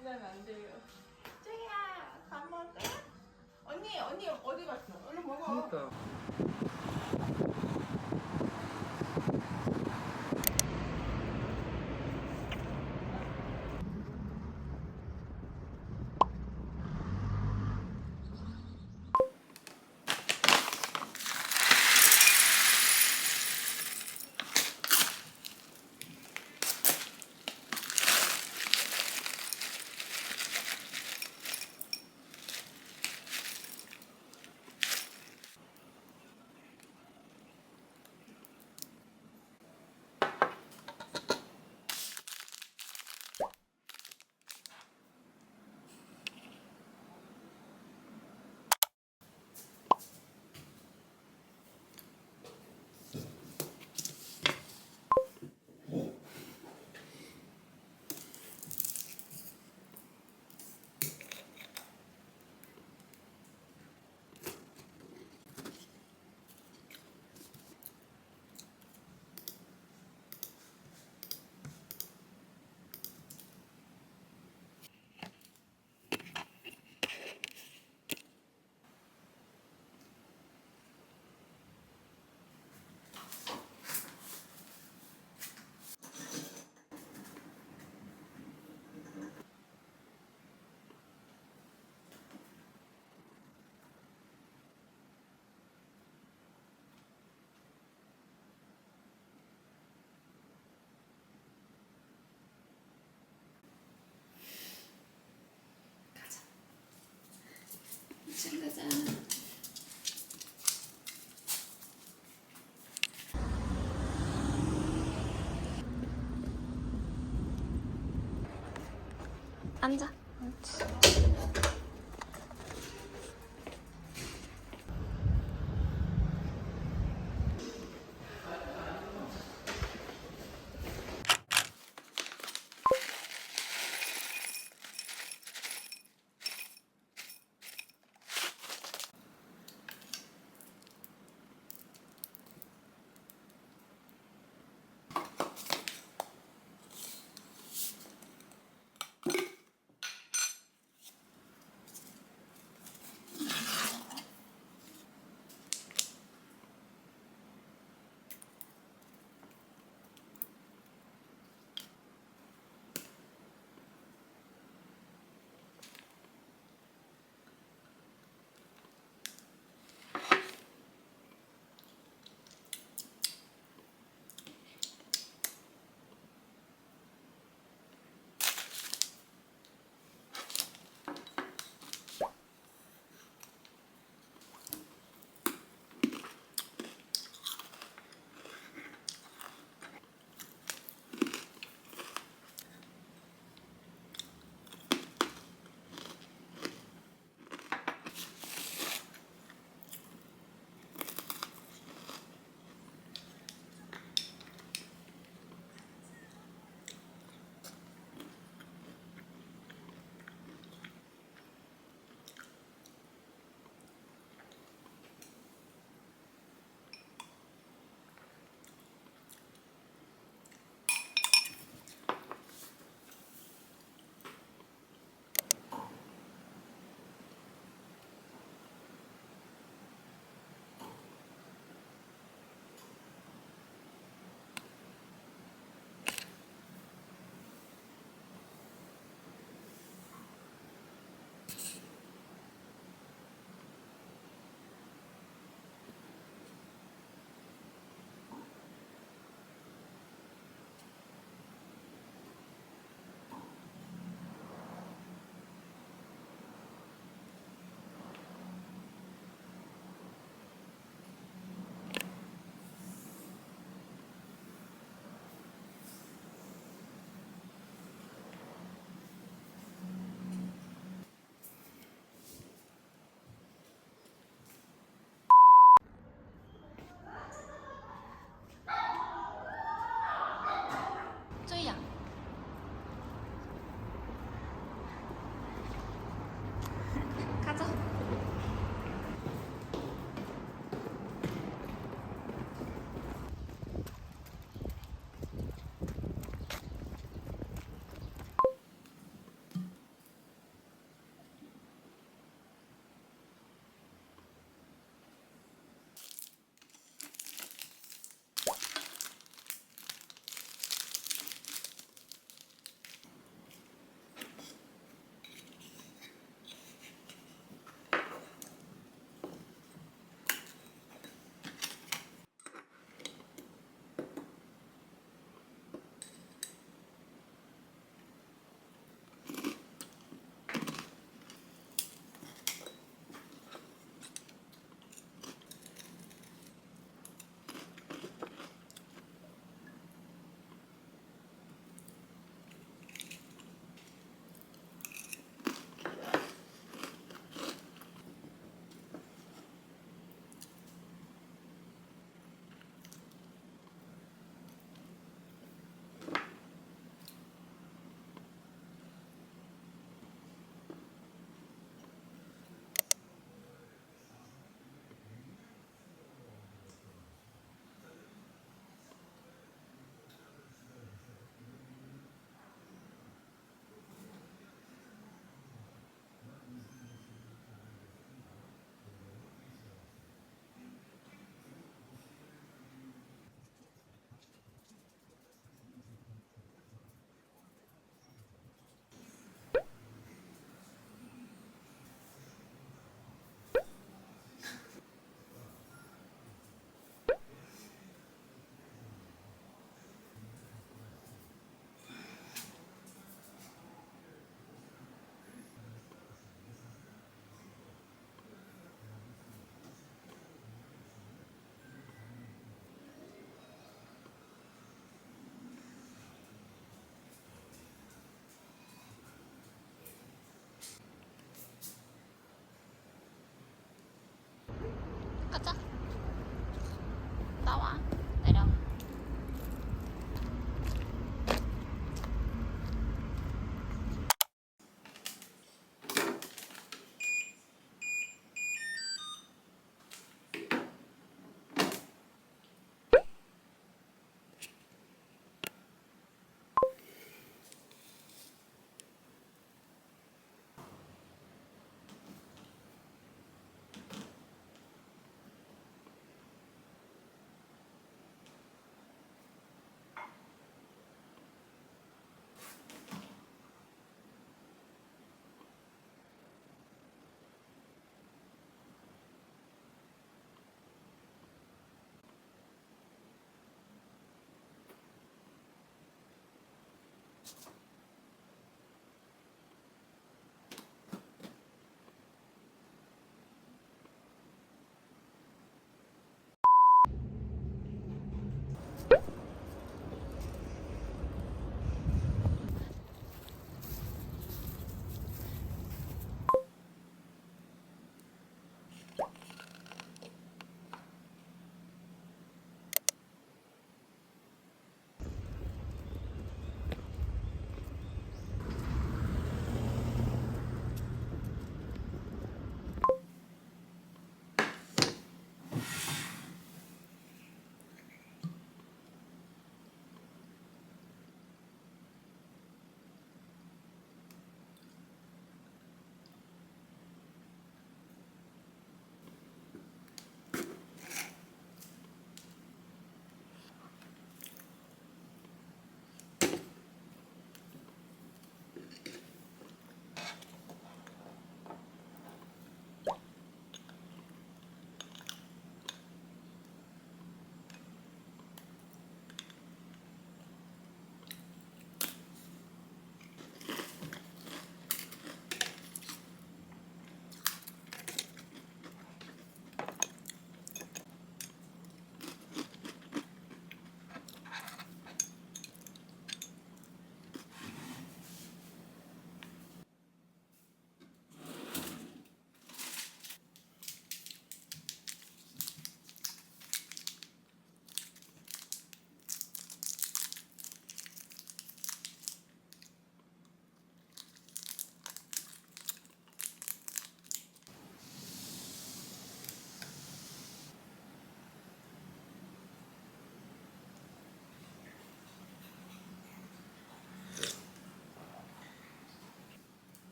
앉으면 안 돼요. 쭈야, 밥 먹을 거야? 언니 어디 갔어? 얼른 먹어. 그러니까. 이층 가자. 앉아.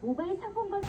모바일 상품권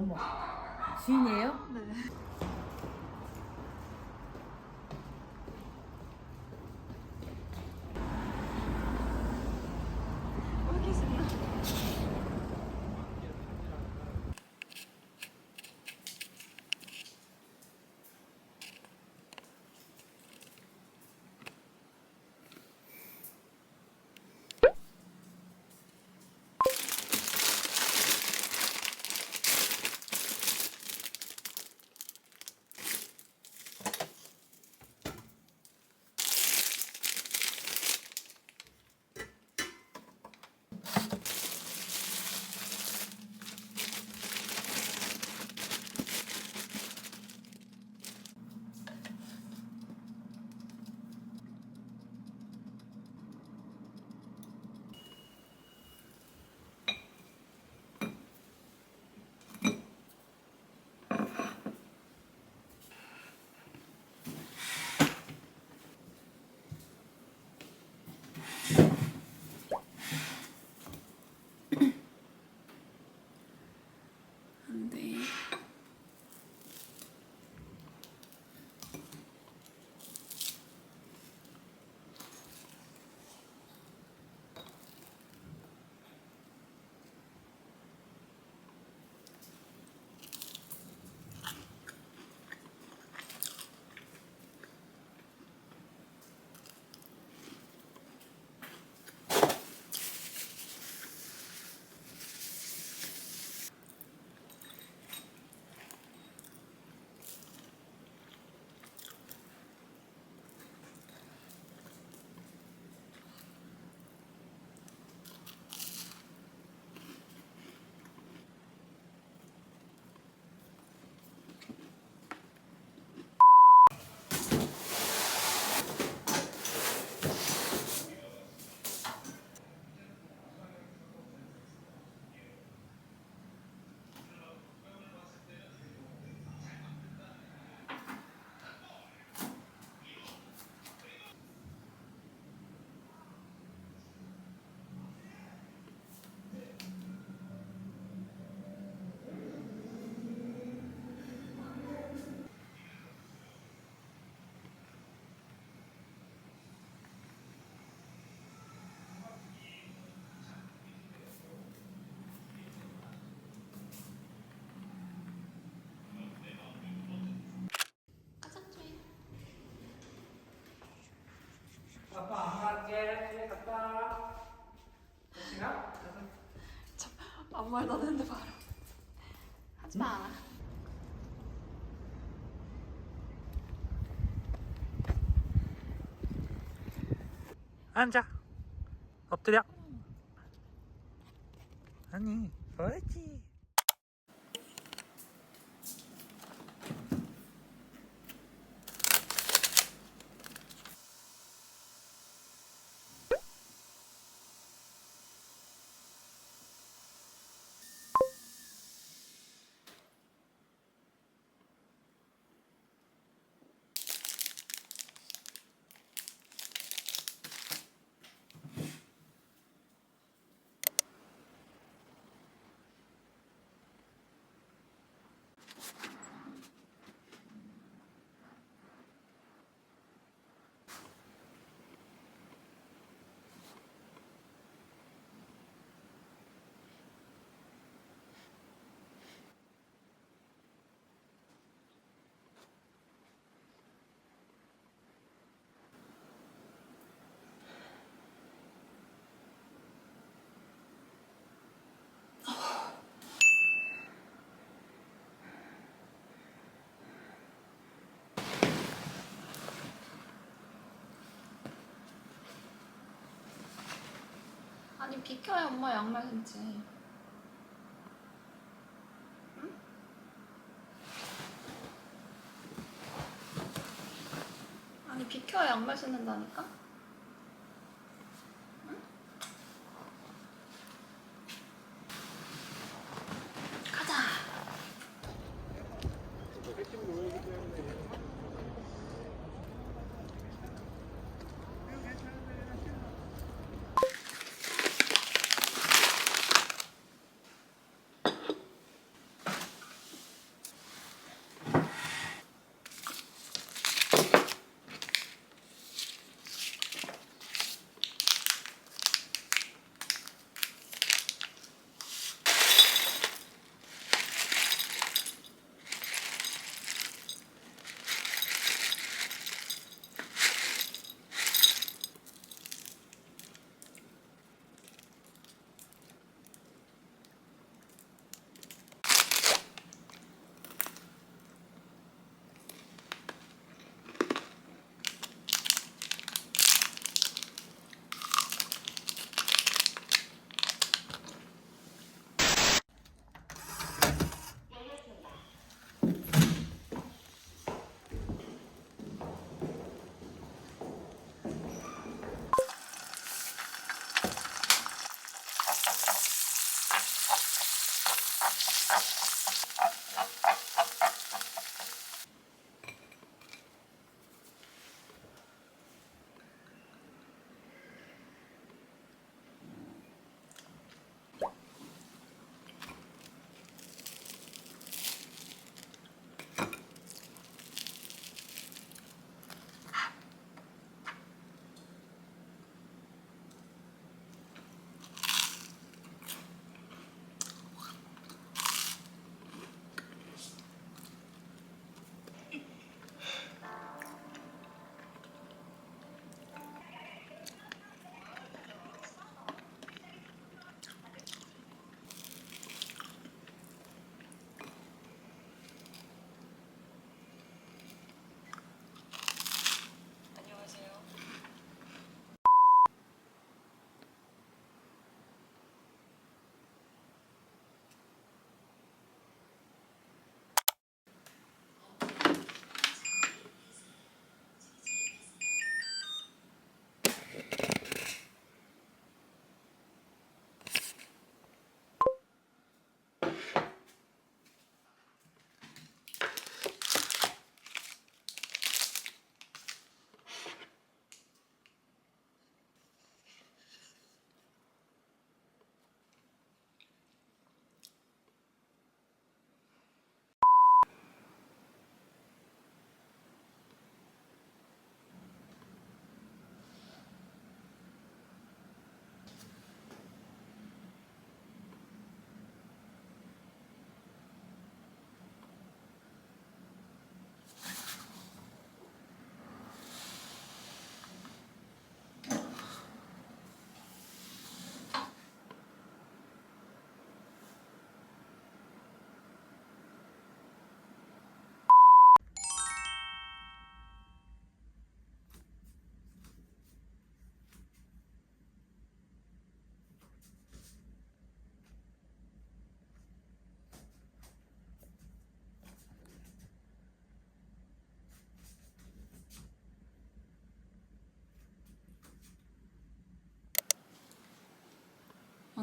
어머. 주인이에요? 네. 왜 이렇게 신나? 안 돼. 아빠 안 갈게. 갔다. 지나? 아무 말도 안 했는데 바로. 하지 마. 앉아. 엎드려. 아니, 옳지. 아니 비켜야 엄마 양말 신지. 응? 아니 비켜야 양말 신는다니까? 응? 가자.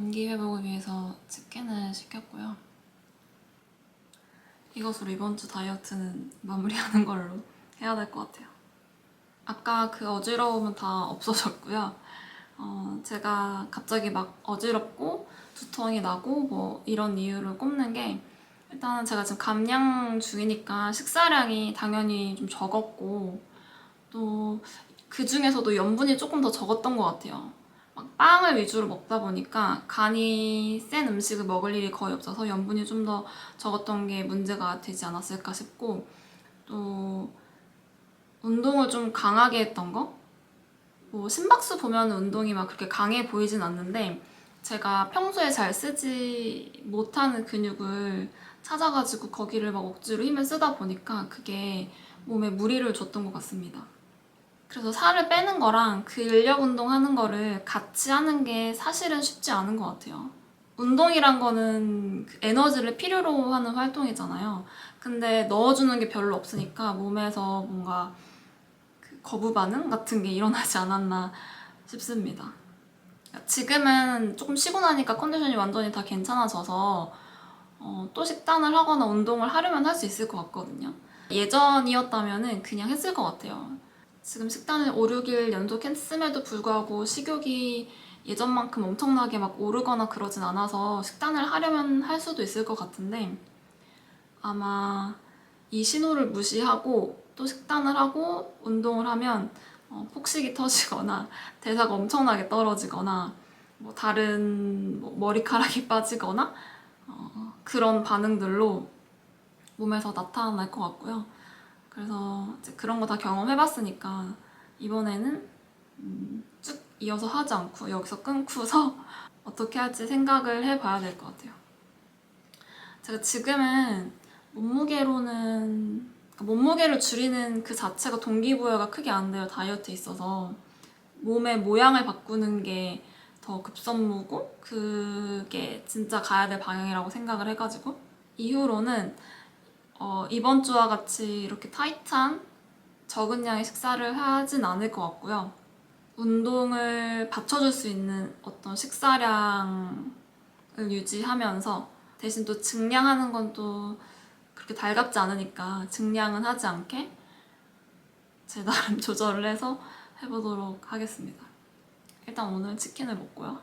원기 회복을 위해서 치킨을 시켰고요. 이것으로 이번 주 다이어트는 마무리하는 걸로 해야 될 것 같아요. 아까 그 어지러움은 다 없어졌고요. 제가 갑자기 막 어지럽고 두통이 나고 뭐 이런 이유를 꼽는 게, 일단은 제가 지금 감량 중이니까 식사량이 당연히 좀 적었고, 또 그 중에서도 염분이 조금 더 적었던 것 같아요. 막 빵을 위주로 먹다 보니까 간이 센 음식을 먹을 일이 거의 없어서 염분이 좀 더 적었던 게 문제가 되지 않았을까 싶고, 또 운동을 좀 강하게 했던 거? 뭐 심박수 보면 운동이 막 그렇게 강해 보이진 않는데, 제가 평소에 잘 쓰지 못하는 근육을 찾아가지고 거기를 막 억지로 힘을 쓰다 보니까 그게 몸에 무리를 줬던 것 같습니다. 그래서 살을 빼는 거랑 근력 운동하는 거를 같이 하는 게 사실은 쉽지 않은 것 같아요. 운동이란 거는 그 에너지를 필요로 하는 활동이잖아요. 근데 넣어주는 게 별로 없으니까 몸에서 뭔가 그 거부 반응 같은 게 일어나지 않았나 싶습니다. 지금은 조금 쉬고 나니까 컨디션이 완전히 다 괜찮아져서 또 식단을 하거나 운동을 하려면 할 수 있을 것 같거든요. 예전이었다면 그냥 했을 것 같아요. 지금 식단을 5, 6일 연속 했음에도 불구하고 식욕이 예전만큼 엄청나게 막 오르거나 그러진 않아서 식단을 하려면 할 수도 있을 것 같은데, 아마 이 신호를 무시하고 또 식단을 하고 운동을 하면 폭식이 터지거나 대사가 엄청나게 떨어지거나 뭐 다른 뭐 머리카락이 빠지거나 그런 반응들로 몸에서 나타날 것 같고요. 그래서 이제 그런 거 다 경험해봤으니까 이번에는 쭉 이어서 하지 않고 여기서 끊고서 어떻게 할지 생각을 해봐야 될 것 같아요. 제가 지금은 몸무게를 줄이는 그 자체가 동기부여가 크게 안 돼요. 다이어트에 있어서 몸의 모양을 바꾸는 게 더 급선무고 그게 진짜 가야 될 방향이라고 생각을 해가지고, 이후로는 이번 주와 같이 이렇게 타이트한 적은 양의 식사를 하진 않을 것 같고요. 운동을 받쳐줄 수 있는 어떤 식사량을 유지하면서, 대신 또 증량하는 건 또 그렇게 달갑지 않으니까 증량은 하지 않게 제 나름 조절을 해서 해보도록 하겠습니다. 일단 오늘 치킨을 먹고요.